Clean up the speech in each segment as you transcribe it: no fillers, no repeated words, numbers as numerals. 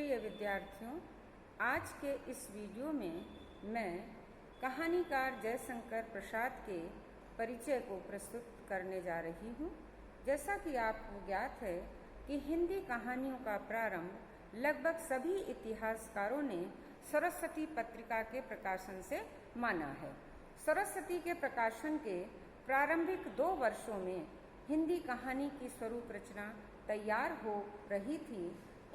प्रिय विद्यार्थियों, आज के इस वीडियो में मैं कहानीकार जयशंकर प्रसाद के परिचय को प्रस्तुत करने जा रही हूँ। जैसा कि आपको ज्ञात है कि हिंदी कहानियों का प्रारंभ लगभग सभी इतिहासकारों ने सरस्वती पत्रिका के प्रकाशन से माना है। सरस्वती के प्रकाशन के प्रारंभिक 2 वर्षों में हिंदी कहानी की स्वरूप रचना तैयार हो रही थी।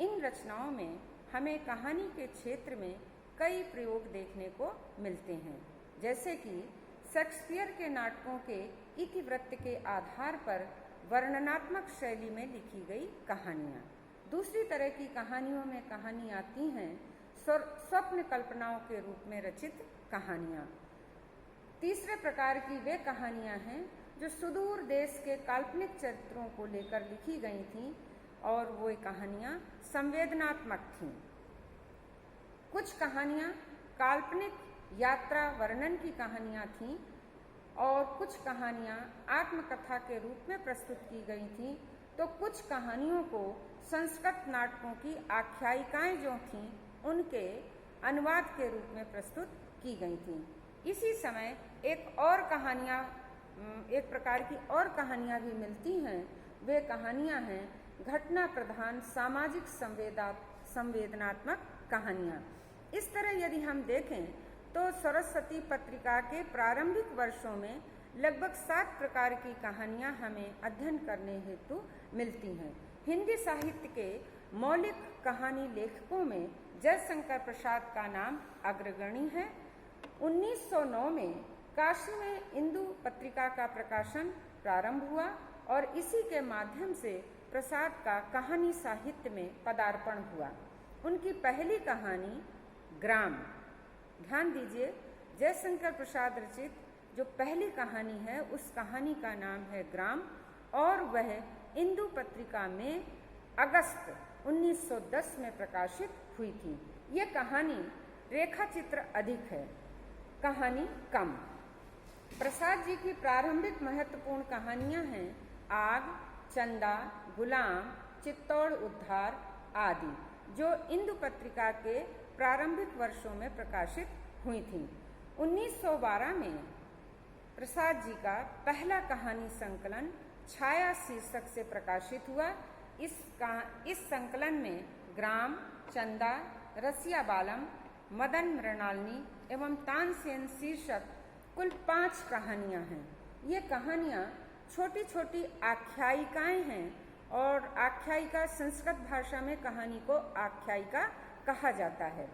इन रचनाओं में हमें कहानी के क्षेत्र में कई प्रयोग देखने को मिलते हैं, जैसे कि शेक्सपियर के नाटकों के इतिवृत्त के आधार पर वर्णनात्मक शैली में लिखी गई कहानियाँ। दूसरी तरह की कहानियों में कहानी आती हैं स्वप्न कल्पनाओं के रूप में रचित कहानियाँ। तीसरे प्रकार की वे कहानियाँ हैं जो सुदूर देश के काल्पनिक चरित्रों को लेकर लिखी गई थीं और वो कहानियाँ संवेदनात्मक थीं। कुछ कहानियाँ काल्पनिक यात्रा वर्णन की कहानियाँ थीं और कुछ कहानियाँ आत्मकथा के रूप में प्रस्तुत की गई थीं, तो कुछ कहानियों को संस्कृत नाटकों की आख्यायिकाएं जो थीं उनके अनुवाद के रूप में प्रस्तुत की गई थीं। इसी समय एक प्रकार की और कहानियाँ भी मिलती हैं। वे कहानियाँ हैं घटना प्रधान सामाजिक संवेदनात्मक कहानियाँ। इस तरह यदि हम देखें तो सरस्वती पत्रिका के प्रारंभिक वर्षों में लगभग 7 प्रकार की कहानियाँ हमें अध्ययन करने हेतु मिलती हैं। हिंदी साहित्य के मौलिक कहानी लेखकों में जयशंकर प्रसाद का नाम अग्रगणी है। 1909 में काशी में इंदु पत्रिका का प्रकाशन प्रारंभ हुआ और इसी के माध्यम से प्रसाद का कहानी साहित्य में पदार्पण हुआ। उनकी पहली कहानी ग्राम, ध्यान दीजिए, जयशंकर प्रसाद रचित जो पहली कहानी है उस कहानी का नाम है ग्राम और वह इंदु पत्रिका में अगस्त 1910 में प्रकाशित हुई थी। ये कहानी रेखा चित्र अधिक है, कहानी कम। प्रसाद जी की प्रारंभिक महत्वपूर्ण कहानियां हैं आग, चंदा, गुलाम, चित्तौड़ उद्धार आदि, जो इंदु पत्रिका के प्रारंभिक वर्षों में प्रकाशित हुई थीं। 1912 में प्रसाद जी का पहला कहानी संकलन छाया शीर्षक से प्रकाशित हुआ। इस संकलन में ग्राम, चंदा, रसिया बालम, मदन मृणालिनी एवं तानसेन शीर्षक कुल 5 कहानियां हैं। ये कहानियां छोटी छोटी आख्यायिकाएं हैं और आख्यायिका संस्कृत भाषा में कहानी को आख्यायिका कहा जाता है,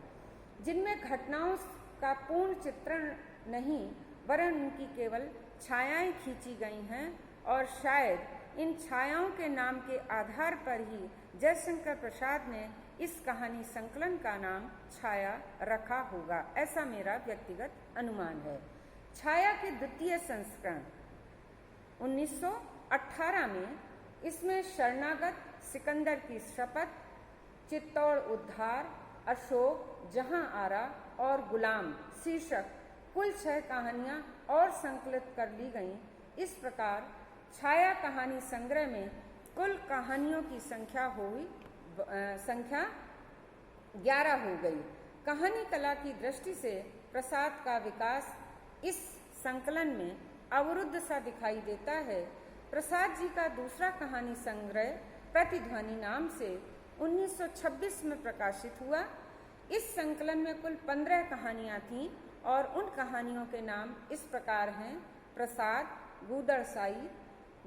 जिनमें घटनाओं का पूर्ण चित्रण नहीं वरन उनकी केवल छायाएं खींची गई हैं और शायद इन छायाओं के नाम के आधार पर ही जयशंकर प्रसाद ने इस कहानी संकलन का नाम छाया रखा होगा, ऐसा मेरा व्यक्तिगत अनुमान है। छाया के द्वितीय संस्करण 1918 में इसमें शरणागत, सिकंदर की शपथ, चित्तौड़ उद्धार, अशोक, जहां आरा और गुलाम शीर्षक कुल 6 कहानियां और संकलित कर ली गईं। इस प्रकार छाया कहानी संग्रह में कुल कहानियों की संख्या 11 हो गई। कहानी कला की दृष्टि से प्रसाद का विकास इस संकलन में अवरुद्ध सा दिखाई देता है। प्रसाद जी का दूसरा कहानी संग्रह प्रतिध्वनि नाम से 1926 में प्रकाशित हुआ। इस संकलन में कुल 15 कहानियां थीं और उन कहानियों के नाम इस प्रकार हैं: प्रसाद, गूदड़साई,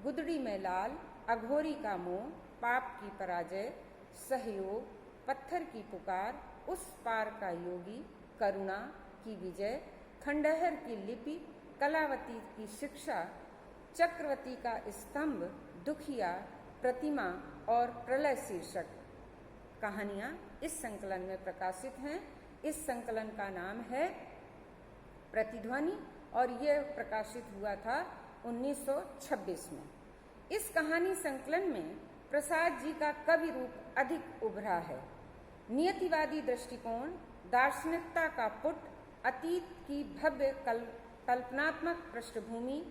गुदड़ी में लाल, अघोरी का मोह, पाप की पराजय, सहयोग, पत्थर की पुकार, उस पार का योगी, करुणा की विजय, खंडहर की लिपि, कलावती की शिक्षा, चक्रवती का स्तंभ, दुखिया, प्रतिमा और प्रलय शीर्षक कहानियां इस संकलन में प्रकाशित हैं। इस संकलन का नाम है प्रतिध्वनि और यह प्रकाशित हुआ था 1926 में। इस कहानी संकलन में प्रसाद जी का कवि रूप अधिक उभरा है। नियतिवादी दृष्टिकोण, दार्शनिकता का पुट, अतीत की भव्य कल्पनात्मक पृष्ठभूमि,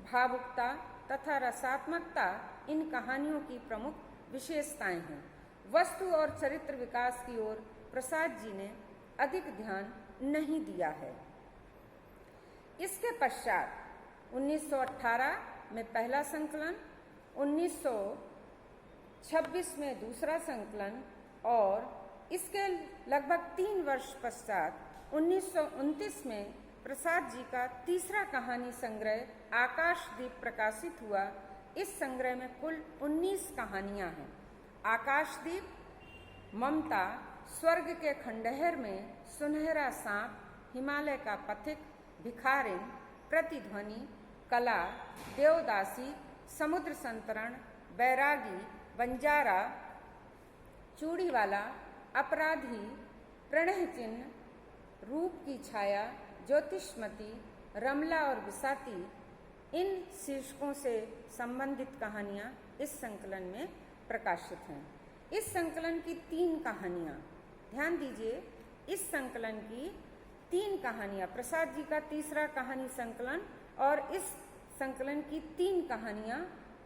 भावुकता तथा रसात्मकता इन कहानियों की प्रमुख विशेषताएं हैं। वस्तु और चरित्र विकास की ओर प्रसाद जी ने अधिक ध्यान नहीं दिया है। इसके पश्चात 1918 में पहला संकलन, 1926 में दूसरा संकलन और इसके लगभग 3 वर्ष पश्चात 1929 में प्रसाद जी का तीसरा कहानी संग्रह आकाशदीप प्रकाशित हुआ। इस संग्रह में कुल 19 कहानियां हैं। आकाशदीप, ममता, स्वर्ग के खंडहर में, सुनहरा सांप, हिमालय का पथिक, भिखारिन, प्रतिध्वनि, कला, देवदासी, समुद्र संतरण, बैरागी, बंजारा, चूड़ीवाला, अपराधी, प्रणय चिन्ह, रूप की छाया, ज्योतिषमती, रमला और बिसाती, इन शीर्षकों से संबंधित कहानियां इस संकलन में प्रकाशित हैं। इस संकलन की 3 कहानियां, ध्यान दीजिए, इस संकलन की 3 कहानियां, प्रसाद जी का तीसरा कहानी संकलन और इस संकलन की 3 कहानियां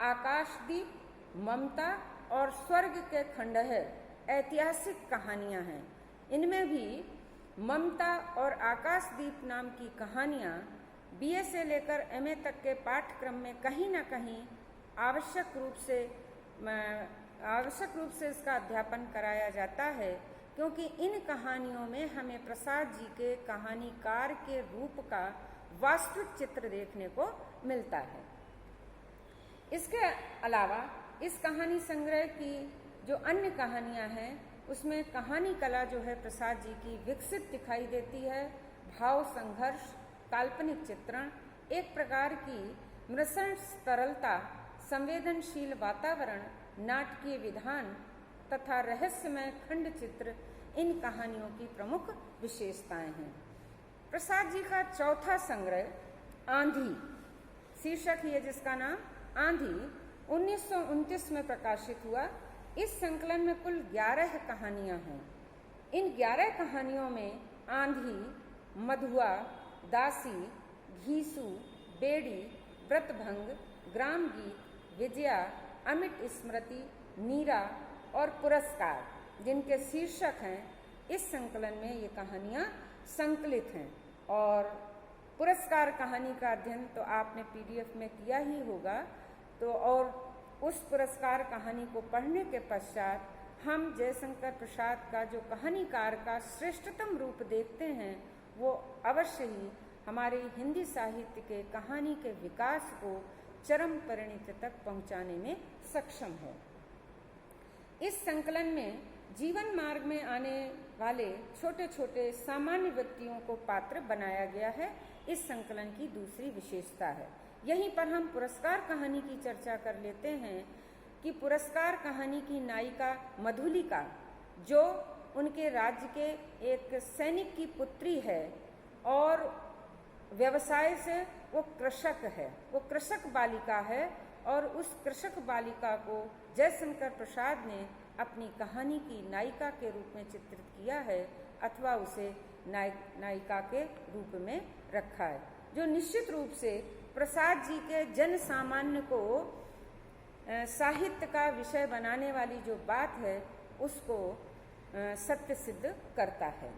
आकाशदीप, ममता और स्वर्ग के खंडहर ऐतिहासिक कहानियां हैं। इनमें भी ममता और आकाशदीप नाम की कहानियां BA से लेकर MA तक के पाठ्यक्रम में कहीं ना कहीं आवश्यक रूप से इसका अध्यापन कराया जाता है, क्योंकि इन कहानियों में हमें प्रसाद जी के कहानीकार के रूप का वास्तविक चित्र देखने को मिलता है। इसके अलावा इस कहानी संग्रह की जो अन्य कहानियां हैं उसमें कहानी कला जो है प्रसाद जी की विकसित दिखाई देती है। भाव संघर्ष, काल्पनिक चित्रण, एक प्रकार की मृषण तरलता, संवेदनशील वातावरण, नाटकीय विधान तथा रहस्यमय खंड चित्र इन कहानियों की प्रमुख विशेषताएं हैं। प्रसाद जी का चौथा संग्रह आंधी, शीर्षक है जिसका नाम आंधी, 1929 में प्रकाशित हुआ। इस संकलन में कुल 11 कहानियां हैं। इन 11 कहानियों में आंधी, मधुआ, दासी, घीसू, बेड़ी, व्रतभंग, ग्राम गीत, विजया, अमिट स्मृति, मीरा और पुरस्कार, जिनके शीर्षक हैं, इस संकलन में ये कहानियां संकलित हैं। और पुरस्कार कहानी का अध्ययन तो आपने PDF में किया ही होगा। तो और उस पुरस्कार कहानी को पढ़ने के पश्चात हम जयशंकर प्रसाद का जो कहानीकार का श्रेष्ठतम रूप देखते हैं, वो अवश्य ही हमारे हिंदी साहित्य के कहानी के विकास को चरम परिणति तक पहुंचाने में सक्षम है। इस संकलन में जीवन मार्ग में आने वाले छोटे छोटे सामान्य व्यक्तियों को पात्र बनाया गया है। इस संकलन की दूसरी विशेषता है। यहीं पर हम पुरस्कार कहानी की चर्चा कर लेते हैं कि पुरस्कार कहानी की नायिका मधुलिका, जो उनके राज्य के एक सैनिक की पुत्री है और व्यवसाय से वो कृषक है, वो कृषक बालिका है, और उस कृषक बालिका को जयशंकर प्रसाद ने अपनी कहानी की नायिका के रूप में चित्रित किया है अथवा उसे नायिका के रूप में रखा है, जो निश्चित रूप से प्रसाद जी के जन सामान्य को साहित्य का विषय बनाने वाली जो बात है उसको सत्य सिद्ध करता है।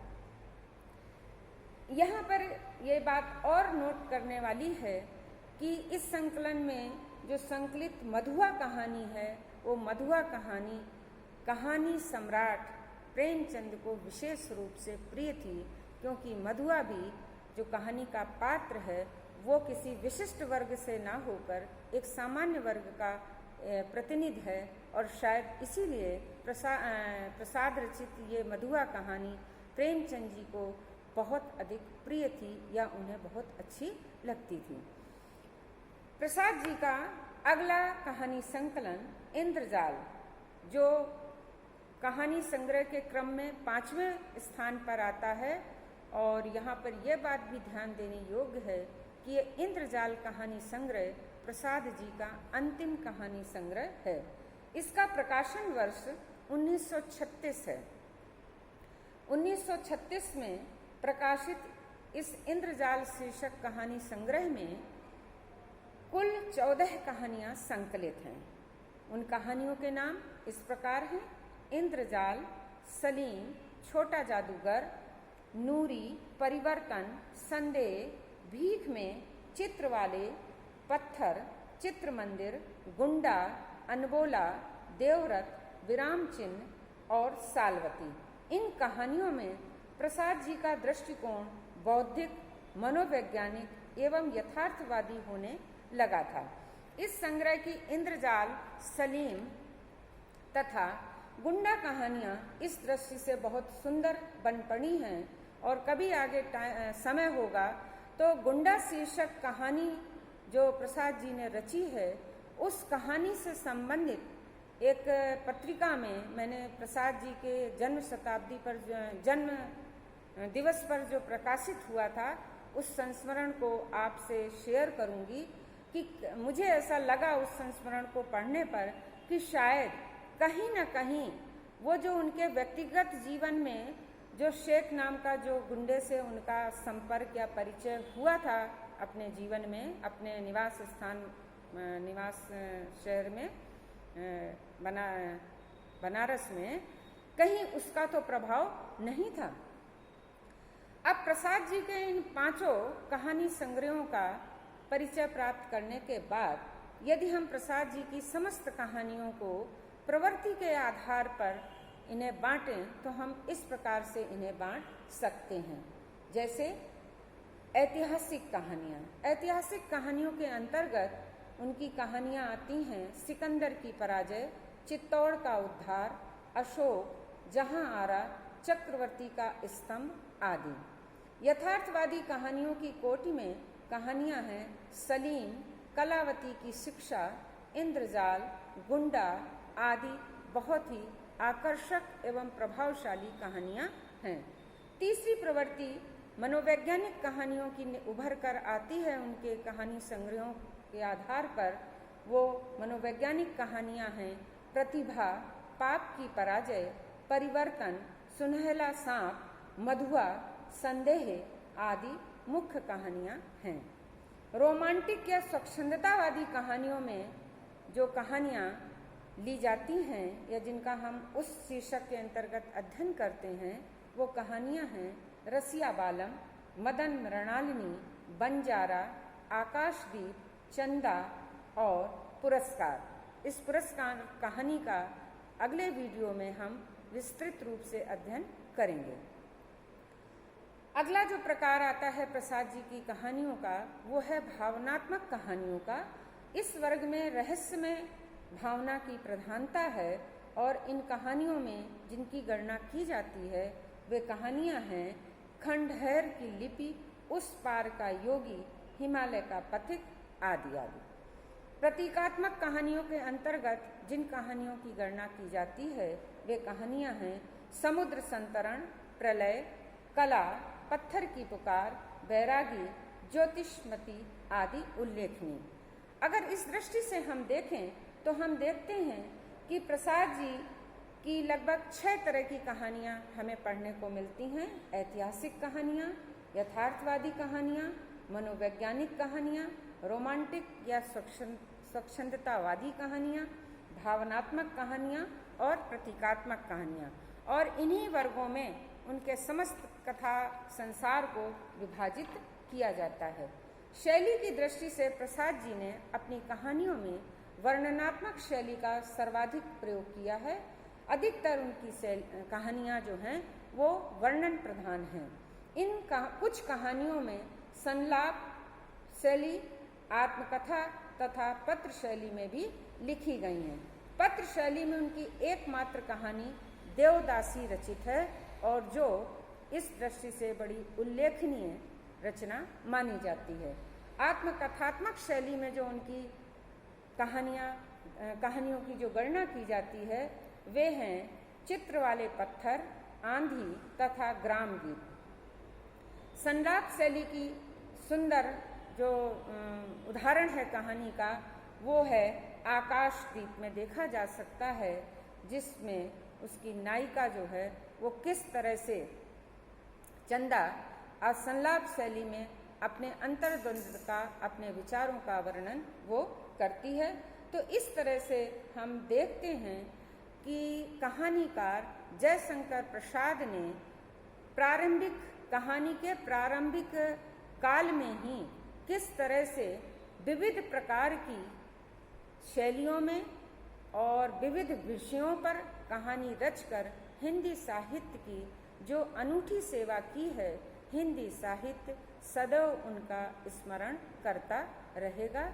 यहाँ पर ये बात और नोट करने वाली है कि इस संकलन में जो संकलित मधुआ कहानी है, वो मधुआ कहानी सम्राट प्रेमचंद को विशेष रूप से प्रिय थी, क्योंकि मधुआ भी जो कहानी का पात्र है वो किसी विशिष्ट वर्ग से ना होकर एक सामान्य वर्ग का प्रतिनिधि है, और शायद इसीलिए प्रसाद रचित ये मधुआ कहानी प्रेमचंद जी को बहुत अधिक प्रिय थी या उन्हें बहुत अच्छी लगती थी। प्रसाद जी का अगला कहानी संकलन इंद्रजाल, जो कहानी संग्रह के क्रम में 5वें स्थान पर आता है, और यहाँ पर यह बात भी ध्यान देने योग्य है कि ये इंद्रजाल कहानी संग्रह प्रसाद जी का अंतिम कहानी संग्रह है। इसका प्रकाशन वर्ष 1936 है। 1936 में प्रकाशित इस इंद्रजाल शीर्षक कहानी संग्रह में कुल 14 कहानियां संकलित हैं। उन कहानियों के नाम इस प्रकार हैं: इंद्रजाल, सलीम, छोटा जादूगर, नूरी, परिवर्तन, संदेह, भीख में, चित्र वाले, पत्थर, चित्र मंदिर, गुंडा, अनबोला, देवव्रत, विराम चिन्ह और सालवती। इन कहानियों में प्रसाद जी का दृष्टिकोण बौद्धिक, मनोवैज्ञानिक एवं यथार्थवादी होने लगा था। इस संग्रह की इंद्रजाल, सलीम तथा गुंडा कहानियाँ इस दृष्टि से बहुत सुंदर बन पड़ी हैं और कभी आगे समय होगा तो गुंडा शीर्षक कहानी जो प्रसाद जी ने रची है, उस कहानी से संबंधित एक पत्रिका में मैंने प्रसाद जी के जन्म दिवस पर जो प्रकाशित हुआ था, उस संस्मरण को आपसे शेयर करूंगी कि मुझे ऐसा लगा उस संस्मरण को पढ़ने पर कि शायद कहीं न कहीं वो जो उनके व्यक्तिगत जीवन में जो शेख नाम का जो गुंडे से उनका संपर्क या परिचय हुआ था अपने जीवन में, अपने निवास शहर में बनारस में, कहीं उसका तो प्रभाव नहीं था। अब प्रसाद जी के इन 5 कहानी संग्रहों का परिचय प्राप्त करने के बाद यदि हम प्रसाद जी की समस्त कहानियों को प्रवृत्ति के आधार पर इन्हें बांटें तो हम इस प्रकार से इन्हें बांट सकते हैं। जैसे ऐतिहासिक कहानियाँ। ऐतिहासिक कहानियों के अंतर्गत उनकी कहानियाँ आती हैं सिकंदर की पराजय, चित्तौड़ का उद्धार, अशोक, जहांआरा, चक्रवर्ती का स्तंभ आदि। यथार्थवादी कहानियों की कोटि में कहानियाँ हैं सलीम, कलावती की शिक्षा, इंद्रजाल, गुंडा आदि बहुत ही आकर्षक एवं प्रभावशाली कहानियाँ हैं। तीसरी प्रवृत्ति मनोवैज्ञानिक कहानियों की उभर कर आती है उनके कहानी संग्रहों के आधार पर। वो मनोवैज्ञानिक कहानियाँ हैं प्रतिभा, पाप की पराजय, परिवर्तन, सुनहला सांप, मधुआ, संदेह आदि मुख्य कहानियाँ हैं। रोमांटिक या स्वच्छंदतावादी कहानियों में जो कहानियाँ ली जाती हैं या जिनका हम उस शीर्षक के अंतर्गत अध्ययन करते हैं, वो कहानियाँ हैं रसिया बालम, मदन मृणालिनी, बंजारा, आकाशदीप, चंदा और पुरस्कार। इस पुरस्कार कहानी का अगले वीडियो में हम विस्तृत रूप से अध्ययन करेंगे। अगला जो प्रकार आता है प्रसाद जी की कहानियों का, वो है भावनात्मक कहानियों का। इस वर्ग में रहस्यमय भावना की प्रधानता है और इन कहानियों में जिनकी गणना की जाती है वे कहानियाँ हैं खंडहर की लिपि, उस पार का योगी, हिमालय का पथिक आदि आदि। प्रतीकात्मक कहानियों के अंतर्गत जिन कहानियों की गणना की जाती है वे कहानियाँ हैं समुद्र संतरण, प्रलय, कला, पत्थर की पुकार, बैरागी, ज्योतिषमती आदि उल्लेखनीय। अगर इस दृष्टि से हम देखें तो हम देखते हैं कि प्रसाद जी की लगभग 6 तरह की कहानियाँ हमें पढ़ने को मिलती हैं। ऐतिहासिक कहानियाँ, यथार्थवादी कहानियाँ, मनोवैज्ञानिक कहानियाँ, रोमांटिक या स्वच्छंदतावादी कहानियाँ, भावनात्मक कहानियाँ और प्रतीकात्मक कहानियाँ। और इन्हीं वर्गों में उनके समस्त कथा संसार को विभाजित किया जाता है। शैली की दृष्टि से प्रसाद जी ने अपनी कहानियों में वर्णनात्मक शैली का सर्वाधिक प्रयोग किया है। अधिकतर उनकी कहानियाँ जो हैं वो वर्णन प्रधान हैं। कुछ कहानियों में संलाप शैली, आत्मकथा तथा पत्र शैली में भी लिखी गई हैं। पत्र शैली में उनकी एकमात्र कहानी देवदासी रचित है और जो इस दृष्टि से बड़ी उल्लेखनीय रचना मानी जाती है। आत्मकथात्मक शैली में जो उनकी कहानियों की जो गणना की जाती है वे हैं चित्र वाले पत्थर, आंधी तथा ग्राम गीत। संलाप शैली की सुंदर जो उदाहरण है कहानी का वो है आकाशदीप में देखा जा सकता है, जिसमें उसकी नायिका जो है वो किस तरह से चंदा और संलाप शैली में अपने अंतर्द्वंद का, अपने विचारों का वर्णन वो करती है। तो इस तरह से हम देखते हैं कि कहानीकार जयशंकर प्रसाद ने प्रारंभिक कहानी के प्रारंभिक काल में ही किस तरह से विविध प्रकार की शैलियों में और विविध विषयों पर कहानी रचकर हिंदी साहित्य की जो अनूठी सेवा की है, हिंदी साहित्य सदैव उनका स्मरण करता रहेगा।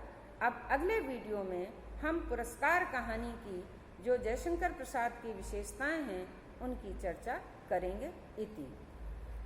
अब अगले वीडियो में हम पुरस्कार कहानी की जो जयशंकर प्रसाद की विशेषताएं हैं उनकी चर्चा करेंगे। इति।